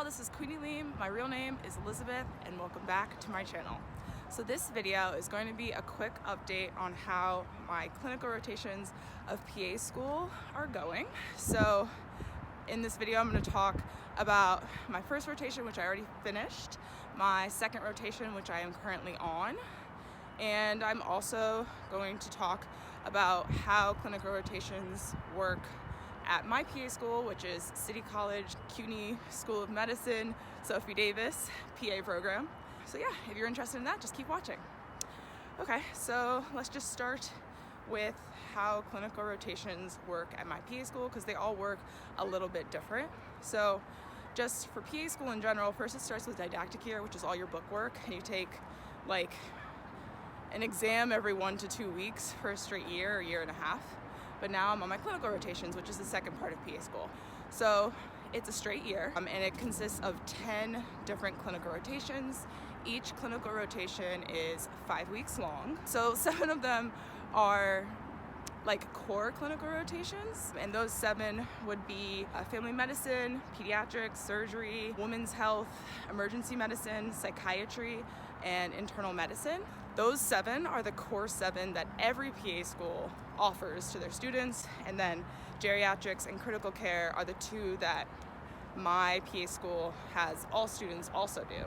this is Queenie Leem. My real name is Elizabeth, and welcome back to my channel. So this video is going to be a quick update on how my clinical rotations of PA school are going. So in this video, I'm going to talk about my first rotation, which I already finished, my second rotation, which I am currently on, and I'm also going to talk about how clinical rotations work at my PA school, which is City College CUNY School of Medicine, Sophie Davis PA program. So yeah, if you're interested in that, just keep watching. Okay, so let's just start with how clinical rotations work at my PA school, because they all work a little bit different. So just for PA school in general, first it starts with didactic year, which is all your book work, and you take like an exam every 1 to 2 weeks for a straight year or year and a half. But now I'm on my clinical rotations, which is the second part of PA school. So it's a straight year, and it consists of 10 different clinical rotations. Each clinical rotation is 5 weeks long. So 7 of them are like core clinical rotations, and those 7 would be family medicine, pediatrics, surgery, women's health, emergency medicine, psychiatry, and internal medicine. Those 7 are the core 7 that every PA school offers to their students, and then geriatrics and critical care are the 2 that my PA school has all students also do.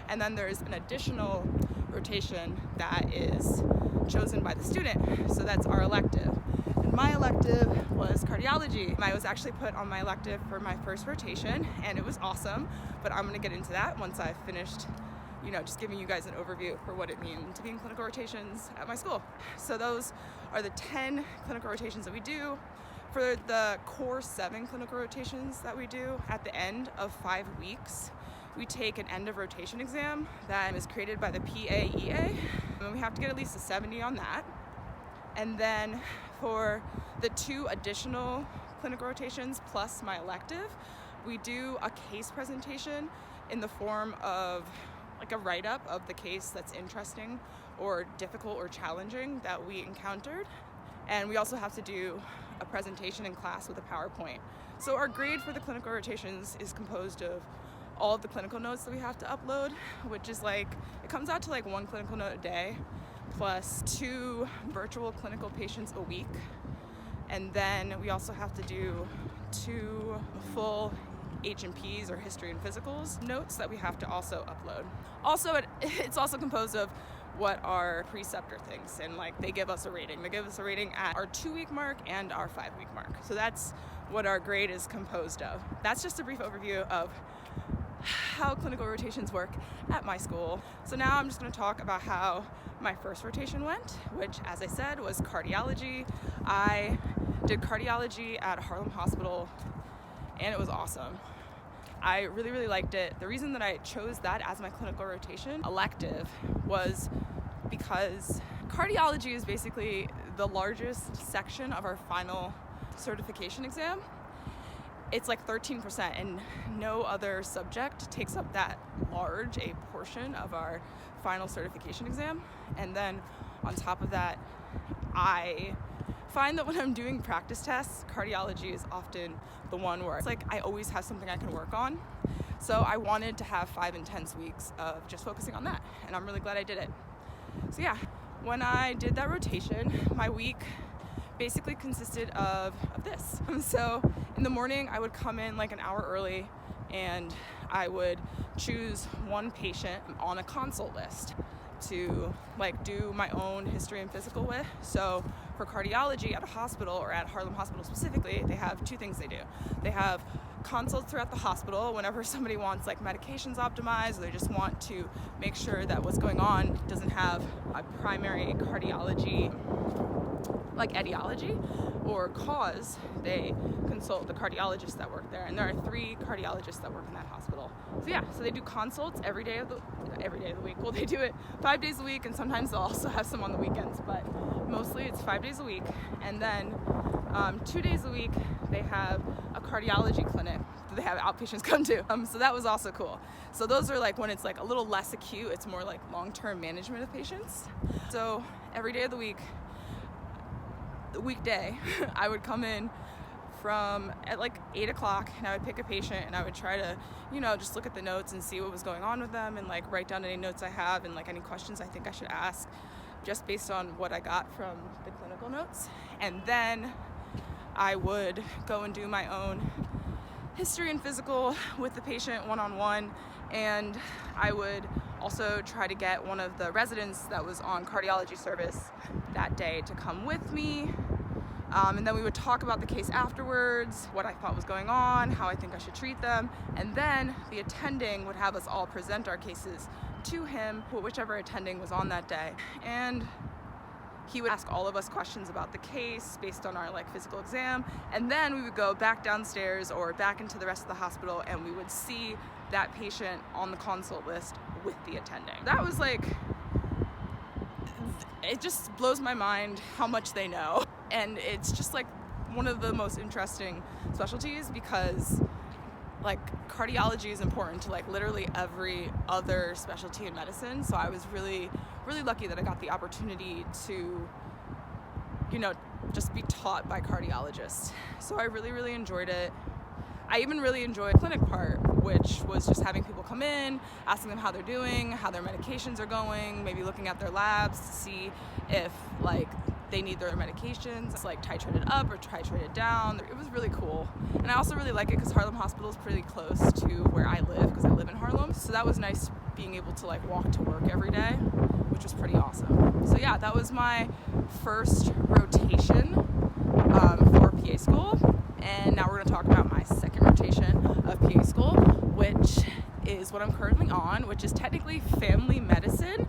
And then there's an additional rotation that is chosen by the student, so that's our elective. And my elective was cardiology. I was actually put on my elective for my first rotation, and it was awesome, but I'm gonna get into that once I've finished just giving you guys an overview for what it means to be in clinical rotations at my school. So those are the 10 clinical rotations that we do. For the core 7 clinical rotations that we do, at the end of 5 weeks, we take an end of rotation exam that is created by the PAEA, and we have to get at least a 70 on that. And then for the 2 additional clinical rotations plus my elective, we do a case presentation in the form of like a write-up of the case that's interesting or difficult or challenging that we encountered. And we also have to do a presentation in class with a PowerPoint. So our grade for the clinical rotations is composed of all of the clinical notes that we have to upload, which is like, it comes out to like 1 clinical note a day plus 2 virtual clinical patients a week. And then we also have to do 2 full H&Ps or history and physicals notes that we have to also upload. Also, it's also composed of what our preceptor thinks, and like they give us a rating. They give us a rating at our 2-week mark and our 5-week mark. So that's what our grade is composed of. That's just a brief overview of how clinical rotations work at my school. So now I'm just going to talk about how my first rotation went, which, as I said, was cardiology. I did cardiology at Harlem Hospital, and it was awesome. I really, really liked it. The reason that I chose that as my clinical rotation elective was because cardiology is basically the largest section of our final certification exam. It's like 13%, and no other subject takes up that large a portion of our final certification exam. And then on top of that, I find that when I'm doing practice tests, cardiology is often the one where it's like I always have something I can work on. So I wanted to have 5 intense weeks of just focusing on that, and I'm really glad I did it. So yeah, when I did that rotation, my week basically consisted of this. So in the morning, I would come in like an hour early, and I would choose 1 patient on a consult list to like do my own history and physical with. So for cardiology at a hospital, or at Harlem Hospital specifically, they have 2 things they do. They have consults throughout the hospital whenever somebody wants like medications optimized, or they just want to make sure that what's going on doesn't have a primary cardiology like etiology or cause. They consult the cardiologists that work there, and there are 3 cardiologists that work in that hospital. So yeah, so they do consults every day of the week. Well, they do it 5 days a week, and sometimes they'll also have some on the weekends, but mostly it's 5 days a week. And then 2 days a week they have a cardiology clinic that they have outpatients come to. So that was also cool. So those are like when it's like a little less acute, it's more like long-term management of patients. So every day of the week, the weekday, I would come in from at like 8 o'clock, and I would pick a patient and I would try to, just look at the notes and see what was going on with them, and like write down any notes I have and like any questions I think I should ask just based on what I got from the clinical notes. And then I would go and do my own history and physical with the patient one-on-one, and I would also try to get one of the residents that was on cardiology service that day to come with me. And then we would talk about the case afterwards, what I thought was going on, how I think I should treat them, and then the attending would have us all present our cases to him, whichever attending was on that day. And he would ask all of us questions about the case based on our like physical exam, and then we would go back downstairs or back into the rest of the hospital and we would see that patient on the consult list with the attending. That was like, it just blows my mind how much they know. And it's just like one of the most interesting specialties, because like cardiology is important to like literally every other specialty in medicine. So I was really lucky that I got the opportunity to, just be taught by cardiologists. So I really enjoyed it. I even really enjoyed the clinic part, which was just having people come in, asking them how they're doing, how their medications are going, maybe looking at their labs to see if like they need their medications like titrated up or titrated down. It was really cool. And I also really like it because Harlem Hospital is pretty close to where I live, because I live in Harlem. So that was nice being able to like walk to work every day, which was pretty awesome. So yeah, that was my first rotation for PA school. And now we're going to talk about my second rotation of PA school, which is what I'm currently on, which is technically family medicine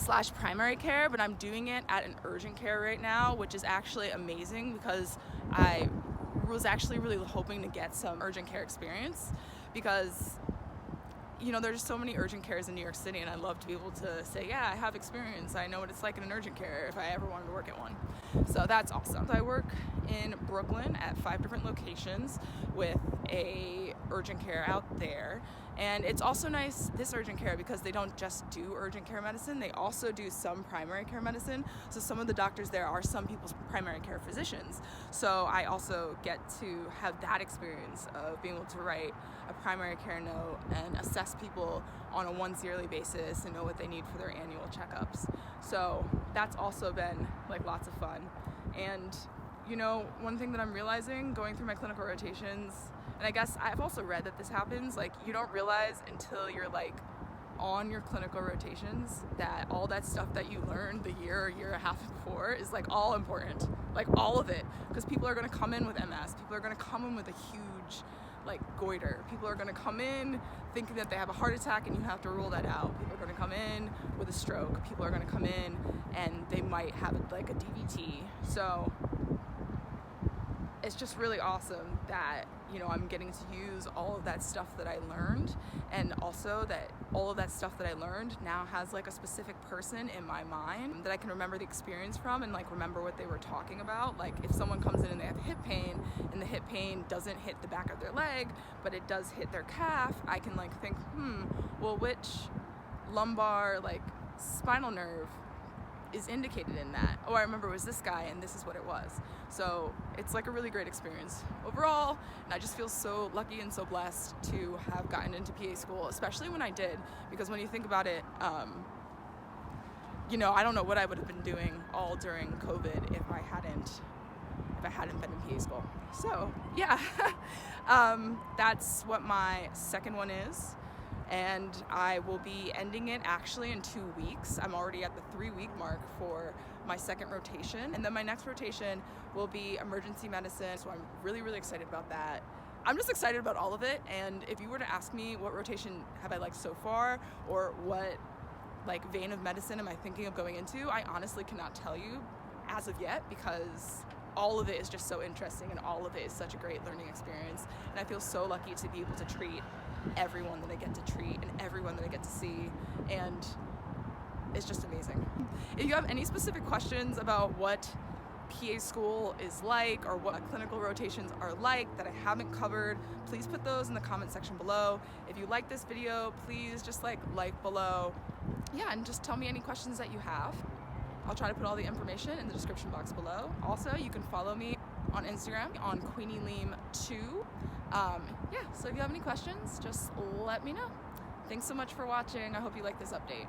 / primary care, but I'm doing it at an urgent care right now, which is actually amazing because I was actually really hoping to get some urgent care experience, because there's so many urgent cares in New York City, and I'd love to be able to say, yeah, I have experience. I know what it's like in an urgent care if I ever wanted to work at one. So that's awesome. So I work in Brooklyn at 5 different locations with a urgent care out there. And it's also nice, this urgent care, because they don't just do urgent care medicine, they also do some primary care medicine. So some of the doctors there are some people's primary care physicians. So I also get to have that experience of being able to write a primary care note and assess people on a once yearly basis and know what they need for their annual checkups. So that's also been like lots of fun. And one thing that I'm realizing going through my clinical rotations, and I guess I've also read that this happens, like you don't realize until you're like on your clinical rotations that all that stuff that you learned the year or year and a half before is like all important, like all of it, because people are going to come in with MS, people are going to come in with a huge like goiter, people are going to come in thinking that they have a heart attack and you have to rule that out, people are going to come in with a stroke, people are going to come in and they might have like a DVT. So it's just really awesome that I'm getting to use all of that stuff that I learned, and also that all of that stuff that I learned now has like a specific person in my mind that I can remember the experience from and like remember what they were talking about. Like if someone comes in and they have hip pain and the hip pain doesn't hit the back of their leg but it does hit their calf, I can like think, well, which lumbar like spinal nerve is indicated in that? Oh, I remember it was this guy and this is what it was. So it's like a really great experience overall, and I just feel so lucky and so blessed to have gotten into PA school, especially when I did, because when you think about it, I don't know what I would have been doing all during COVID if I hadn't been in PA school. So yeah, that's what my second one is. And I will be ending it actually in 2 weeks. I'm already at the 3-week mark for my second rotation. And then my next rotation will be emergency medicine. So I'm really excited about that. I'm just excited about all of it. And if you were to ask me what rotation have I liked so far, or what like vein of medicine am I thinking of going into, I honestly cannot tell you as of yet, because all of it is just so interesting and all of it is such a great learning experience. And I feel so lucky to be able to treat everyone that I get to treat and everyone that I get to see, and it's just amazing. If you have any specific questions about what PA school is like or what clinical rotations are like that I haven't covered, please put those in the comment section below. If you like this video, please just like below. Yeah, and just tell me any questions that you have. I'll try to put all the information in the description box below. Also, you can follow me on Instagram on QueenieLeam2. Yeah, so if you have any questions, just let me know. Thanks so much for watching. I hope you like this update.